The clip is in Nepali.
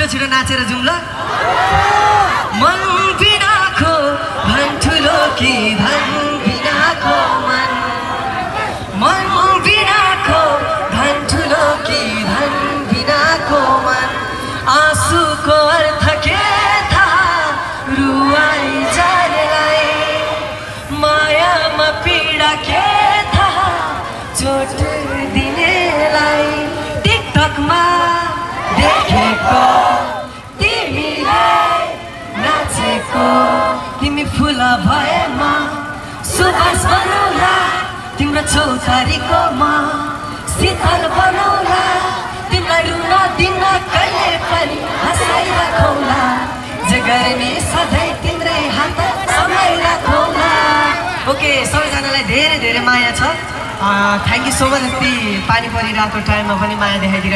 छिटो छिटो नाचेर जाउँ ल मन बिनाको धन ठुलो कि धन बिनाको मन मन बिनाको धन ठुलो कि धन बिनाको मन आँसुको अर्थ के थाहा रुवाई जानेलाई मायामा पीडा के थाहा चोट दिनेलाई टिकटकमा देखेको तिमीले नाचेको तिमी फुल भएमा सुबास बनौला तिम्रो चौतारीको म शीतल बनौला तिमीलाई रुन दिन कहिले पनि हँसाइराखौला जे गर्ने सधैँ तिम्रै हात समाइराखौला ओके सबैजनालाई धेरै धेरै माया छ थ्याङ्क यू सो मच यति पानी परिरहेको टाइममा पनि माया देखाइदिनु